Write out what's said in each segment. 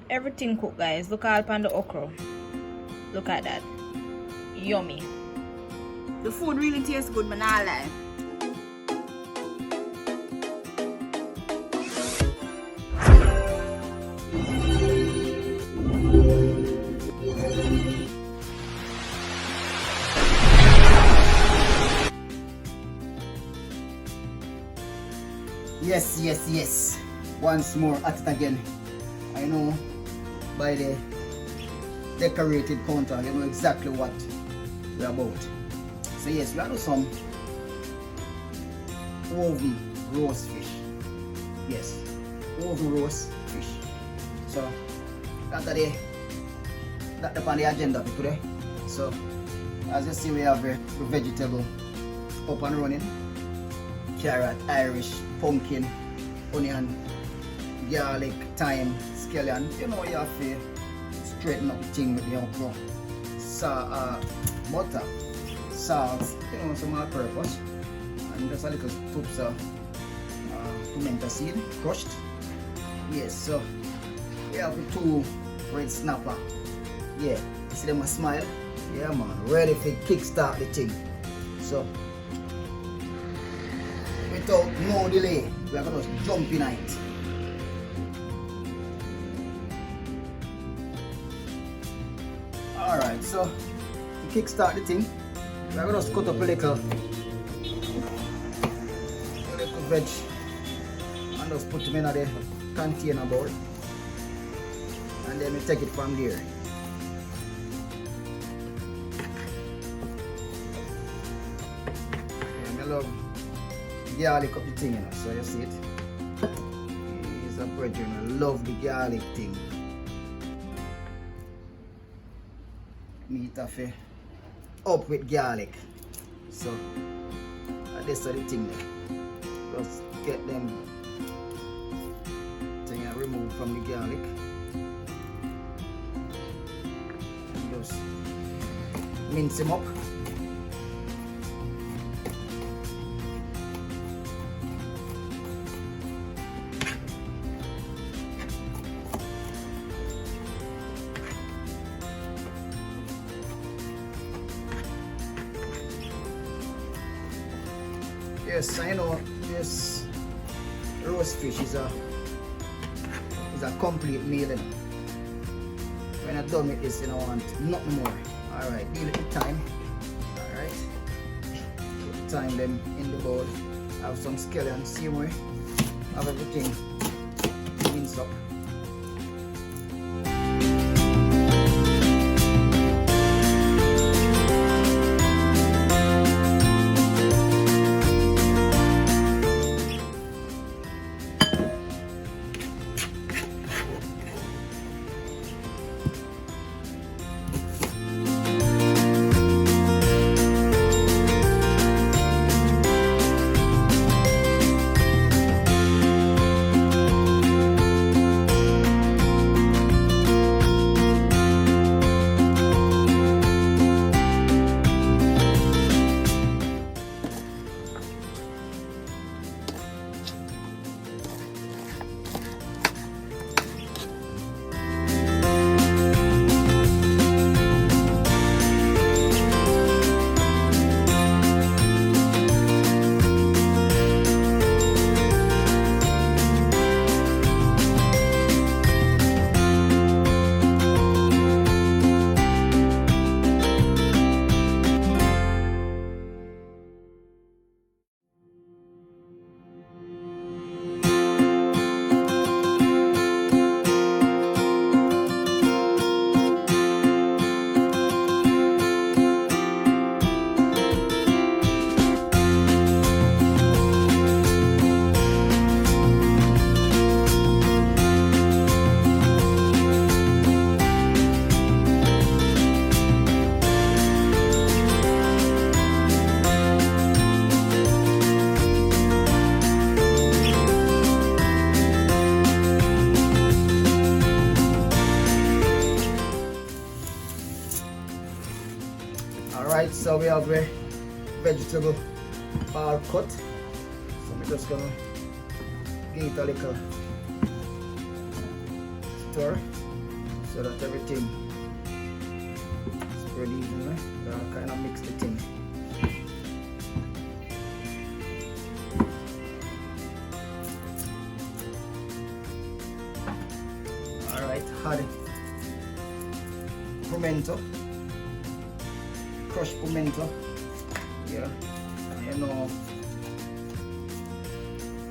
Everything cooked, guys. Look all upon the okra. Look at that. Yummy. The food really tastes good, but not lie. Yes. Once more at it again. I know by the decorated counter, you know exactly what we're about. So yes, we have some oven roast fish. Yes, oven roast fish. So that's on the agenda for today. So as you see, we have the vegetable up and running. Carrot, Irish, pumpkin, onion, garlic, thyme, scallion. You know you have to straighten up the thing with the okra. Butter, salt, you know, some all purpose, and just a little tubs of pimento seed crushed. Yes, so we have the 2 red snapper. Yeah, see them a smile. Yeah man, ready to kickstart the thing. So without no delay, we are going to jump in it. Alright, so to kickstart the thing, we are going to cut up a little veg and just put them in the container bowl, and then we take it from there. I love garlic up the thing, you know, so you see it. He's a brethren, I love the garlic thing. Meat have up with garlic. So this is the thing there. Just get them thing removed from the garlic. And just mince them up. Yes, I know this roast fish is a complete meal. You know. When I'm done with this, you know, I want nothing more. Alright, deal with the time. Alright. Put the time them in the bowl. Have some scallion, same way. Have everything minced up. Alright, so we have a vegetable all cut. So I'm just gonna give it a little stir. so that everything spread evenly. Kind of mix the thing. Alright, add pimento, crushed pimento, yeah, and you know,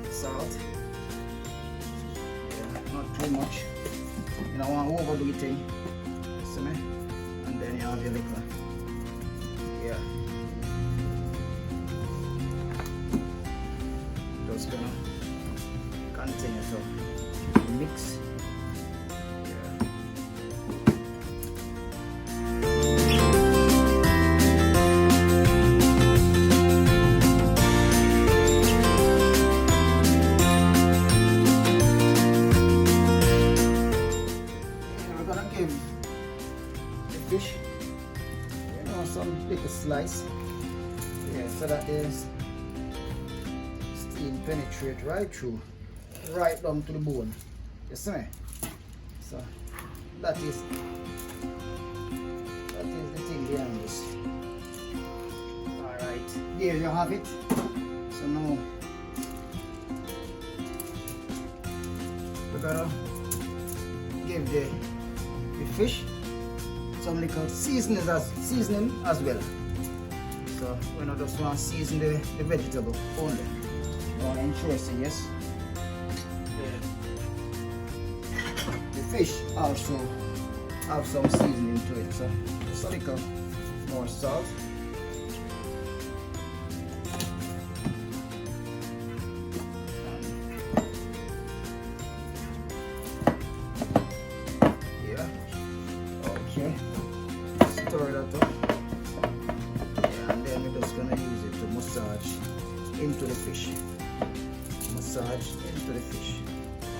salt, yeah, not too much, you don't want to overdo it, see me? And then you have your liquor, yeah, just gonna continue to mix. Fish, you know, some little slice, yeah, so that the steam penetrate right through, right down to the bone. You see me? So that is the thing behind this. All right, there you have it. So now we're gonna give the fish some little seasoning as well. So we not just want to season the vegetable only. More interesting, yes. The fish also have some seasoning to it. So just a little more salt. Stir that up, yeah, and then we're just gonna use it to massage into the fish. Massage into the fish,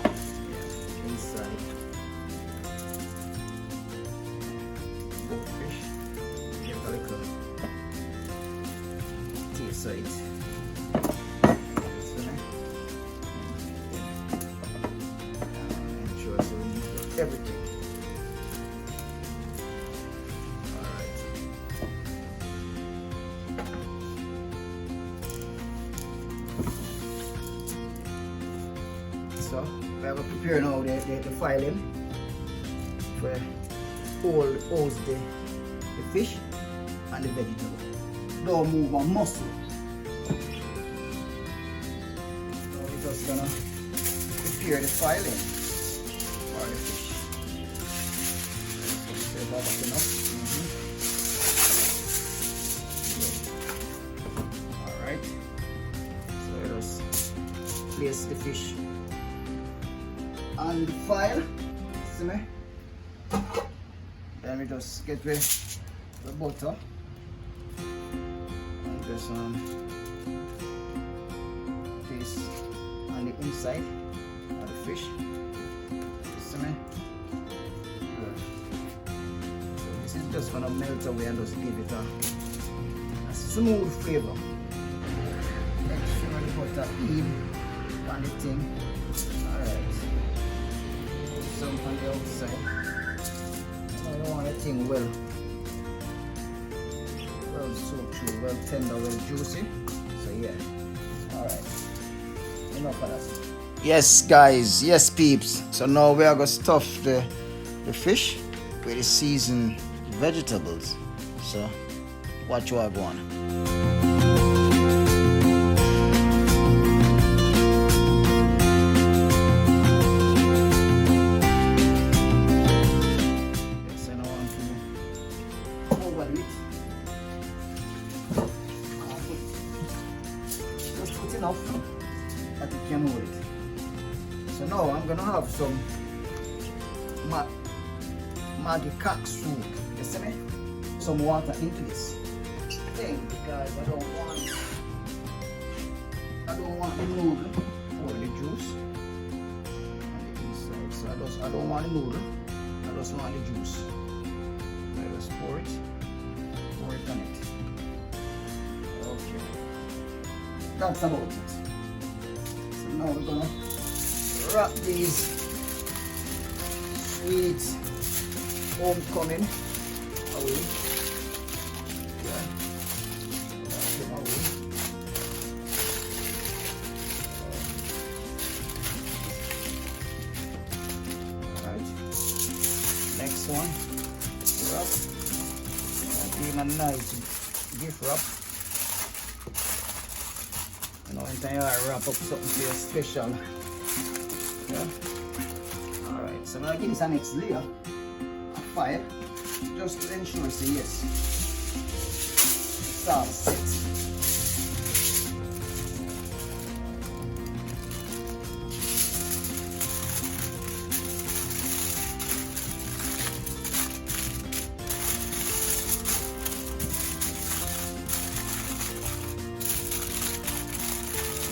yeah, inside the fish. Give a little taste of it. Ensure so we use everything. So we have to prepare now the filing for holds the fish and the vegetable. Don't move a muscle. So we're just gonna prepare the filing for the fish. So that's enough. Alright. So we just place the fish on the file, see me? Then we just get the butter and just place on the inside of the fish, see me? Good. So this is just gonna melt away and just give it a smooth flavor. Make sure the butter even on the thing. Alright. Some on the outside. I don't want anything well soaked through, well tender, well juicy. So yeah. Alright. Enough of that. Yes guys, yes peeps. So now we are gonna stuff the fish with the seasoned vegetables. So watch what I go on. Enough that it can hold it. So now I'm gonna have some Maggi cock soup. You see me? Some water into this thing because I don't want the noodle or the juice on the inside. So I don't want the noodle. I just want the juice. I just pour it on it. Okay. That's about it. So now we're gonna wrap these sweet homecoming away. Yeah. That's him away. Alright. Next one. Wrap. Give him a nice gift wrap. You know, anytime you wrap up something for you special. Yeah. Alright, so I'm gonna give this a next layer. 5, just to ensure say yes, it's all set.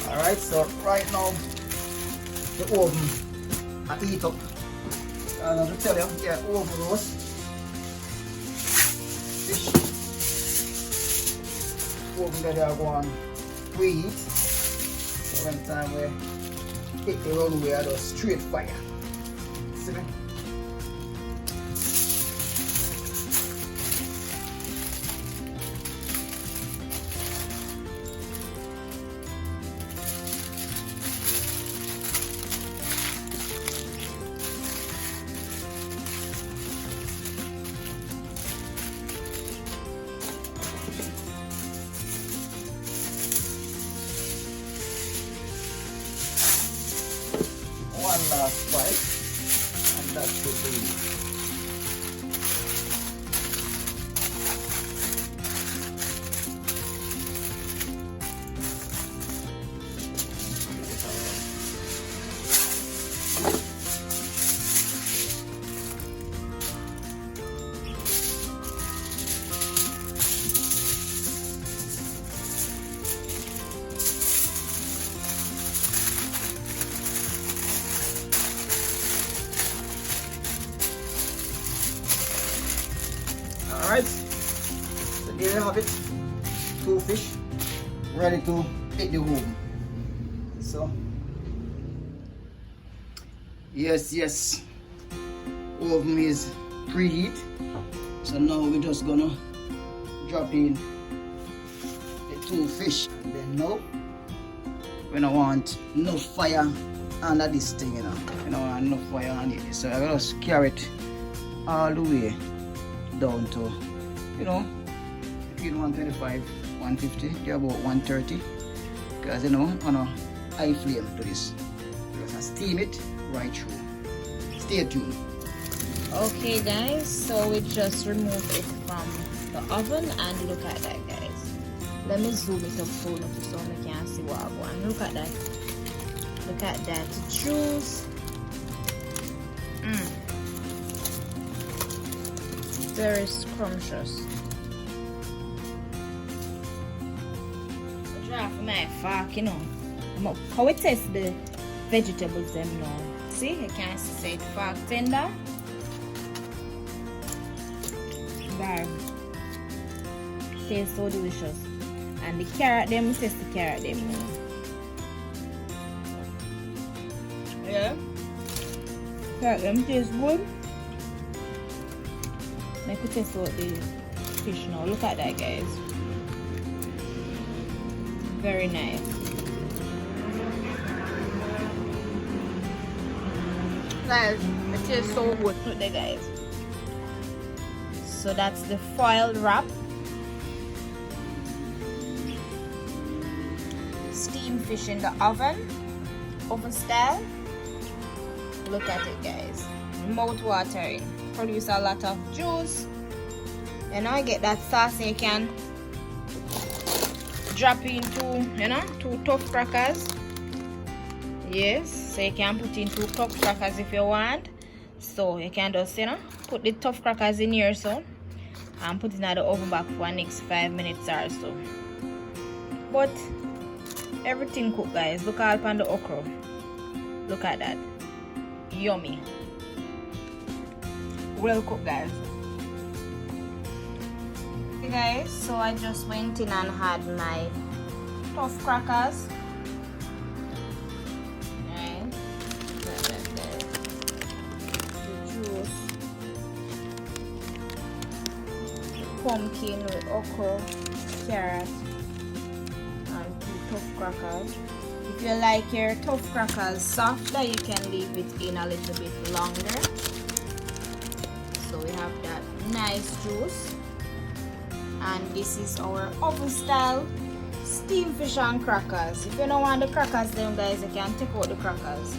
Alright, so right now the oven I heat up. As I tell you, yeah, oven roast fish. Oven that they are going to preheat. So when time we hit the runway, I just straight fire. See me? One last bite, and that should be alright. So there you have it. 2 fish ready to hit the oven. So yes, oven is preheat. So now we're just gonna drop in the 2 fish, and then now we don't want no fire under this thing, you know. We don't want no fire on it. So I gotta just carry it all the way down to, you know, between 125, 150 to about 130, because you know, on a high flame to this. We're gonna steam it right through. Stay tuned. Okay guys, so we just removed it from the oven, and look at that guys. Let me zoom it up so we can see what I want. Look at that. Look at that juice. Very scrumptious. I try for my fork, you know. How it tastes the vegetables them now. See, you can see it fork tender. But tastes so delicious. And the carrot them, taste the carrot them, you know. Yeah. Carrot them taste good. I could test out the fish now. Look at that guys. Very nice. Guys, it tastes so good. Look there guys. So that's the foil wrap. Steam fish in the oven style. Look at it guys. Mouth watering. Produce a lot of juice, and now I get that sauce, and you can drop into, you know, 2 tough crackers. Yes, so you can put in 2 tough crackers if you want. So you can just, you know, put the tough crackers in here so, and put it in the oven back for the next 5 minutes or so. But everything cooked guys. Look all upon the okra. Look at that. Yummy. Well cooked guys. Okay guys, so I just went in and had my tough crackers. Right. The juice. pumpkin with okra, carrot, and 2 tough crackers. If you like your tough crackers softer, you can leave it in a little bit longer. So we have that nice juice, and this is our oven style steamed fish and crackers. If you don't want the crackers then guys, you can take out the crackers.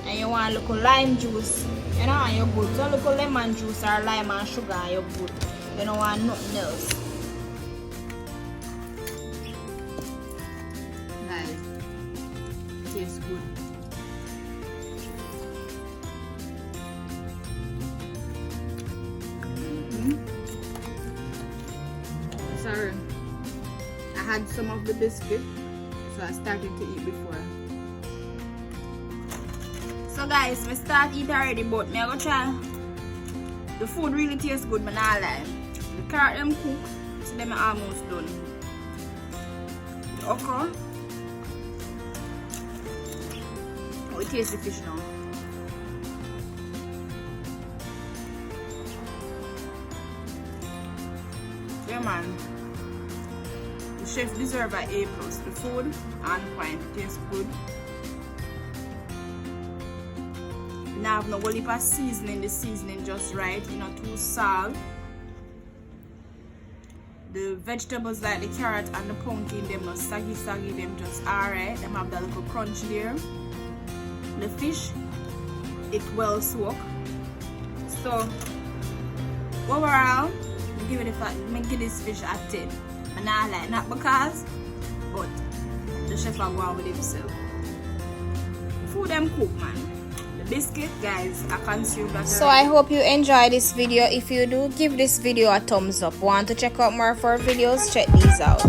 And you want a little lime juice, you know, and you're good. So a little lemon juice or lime and sugar and you're good. You don't want nothing else. Guys, it tastes good. Sorry, I had some of the biscuit, so I started to eat before. So guys, we start eat already, but me I go try. The food really tastes good, but not lie. The carrot them cook, so them are almost done. The okra, oh, it tastes the fish now. Yeah man, the chef deserves an A+. The food on point, it tastes good. Now have no whole heap of seasoning, the seasoning just right, you know, too salt. The vegetables like the carrot and the pumpkin, them not saggy, them just alright. Them have that little crunch there. The fish, it well soaked. So overall, give it give this fish a 10. And I like, not because, but the chef are going with himself. Food them cook, man. Biscuit, guys, I consume that. So I hope you enjoy this video. If you do, give this video a thumbs up. Want to check out more of our videos? Check these out.